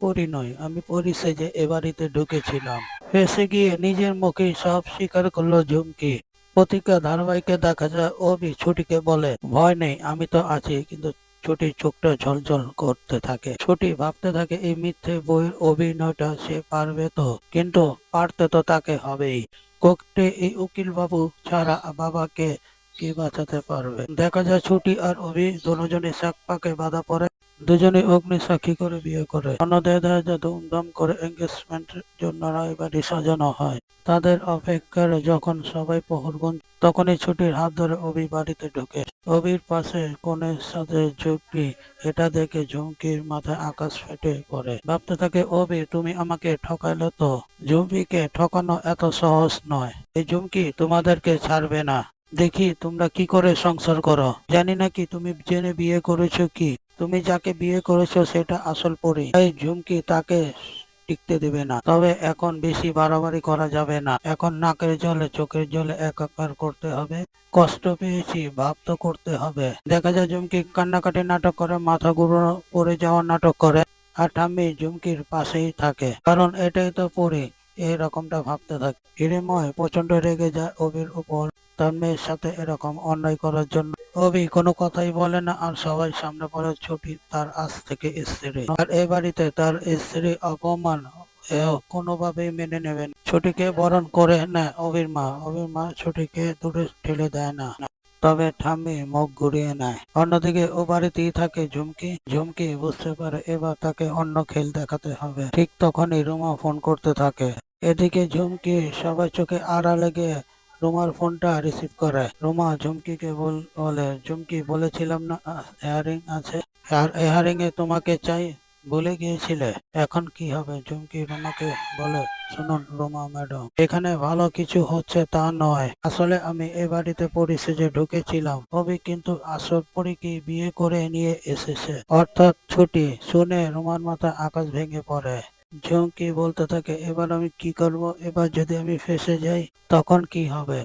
পরি নই, আমি পরি সেজে এ বাড়িতে ঢুকেছিলাম। ফেঁসে গিয়ে নিজের মুখেই সব স্বীকার করলো ঝুমকি। প্রতিজ্ঞা ধারাবাহিকে দেখা যায় অভি ছুটিকে বলে, ভয় নেই, আমি তো আছি। কিন্তু ছুটির চোখটা ঝলঝল করতে থাকে। ছুটি ভাবতে থাকে এই মিথ্যে বইয়ের অভিনয়টা সে পারবে তো, কিন্তু পারতে তো তাকে হবেই। কোর্টে এই উকিল বাবু ছাড়া বাবাকে কে বাঁচাতে পারবে? দেখা যায় ছুটি আর অভি দুজনে শাক পাকে বাধা পড়ে। দুজনে অগ্নি সাক্ষী করে বিয়ে করে। অন্যদের দেখা যায় ধুমধাম করে এঙ্গেজমেন্টের জন্য রায়বাড়ি সাজানো হয়। তাদের অপেক্ষায় যখন সবাই প্রহরগুন, তখনই ছুটির হাত ধরে অভি বাড়িতে ঢোকে। অভির পাশে কনের সাথে ঝুঁকি। এটা দেখে ঝুমকির মাথায় আকাশ ফেটে পড়ে। ভাবতে থাকে অভি, তুমি আমাকে ঠকাইলে তো। ঝুমকিকে ঠকানো এত সহজ নয়। এই ঝুমকি তোমাদেরকে ছাড়বে না। দেখি তোমরা কি করে সংসার করো। জানি না কি তুমি জেনে বিয়ে করেছো কি। তুমি যাকে বিয়ে করেছো সেটা আসল পরী। এই ঝুমকি তাকে টিকতে দেবে না। তবে এখন বেশি বাড়াবাড়ি করা যাবে না। এখন নাকের জলে চোখের জলে একাকার করতে হবে। কষ্ট পেয়েছি, ভাব তো করতে হবে। দেখা যায় ঝুমকি কান্নাকাটি নাটক করে, মাথা ঘুরো পড়ে যাওয়ার নাটক করে। আর ঠাম্মি ঝুমকির পাশেই থাকে, কারণ এটাই তো পরি। এরকমটা ভাবতে থাকে। হিরেময় প্রচন্ড রেগে যায় অভির উপর, তার মেয়ের সাথে এরকম অন্যায় করার জন্য। অভি কোনো কথাই বলে না, আর সবাই সামনে পড়ে ছুটি তার আজ থেকে স্ত্রী। আর এ বাড়িতে তার স্ত্রী অপমান এও কোনোভাবেই মেনে নেবেন। ছুটিকে বরণ করে নেয় অভির মা। অভির মা ছুটিকে দূরে ঠেলে দেয় না, তবে ঠাম্মি মুখ ঘুরিয়ে নেয়। অন্যদিকে ও বাড়িতেই থাকে ঝুমকি। ঝুমকি বুঝতে পারে এবার তাকে অন্য খেল দেখাতে হবে। ঠিক তখনই রুমা ফোন করতে থাকে। এদিকে ঝুমকি সবার চোখে আড়ালে গিয়ে রুমার ফোনটা রিসিভ করে। রুমা ঝুমকিকে বলে, ঝুমকি বলেছিলাম না হেয়ারিং আছে, আর হেয়ারিং এ তোমাকে চাই, ভুলে গিয়েছিলে। এখন কি হবে? ঝুমকি রুমাকে বলে, শুনুন রুমা ম্যাডাম, এখানে ভালো কিছু হচ্ছে তা নয়। আসলে আমি এ বাড়িতে পরি সেজে ঢুকেছিলাম। কবি কিন্তু আসল পরীকে বিয়ে করে নিয়ে এসেছে, অর্থাৎ ছুটি। শুনে রুমার মাথা আকাশ ভেঙে পড়ে। ঝুমকি বলতে থাকে, এবার আমি কি করব? এবার যদি আমি ফেঁসে যাই তখন কি হবে?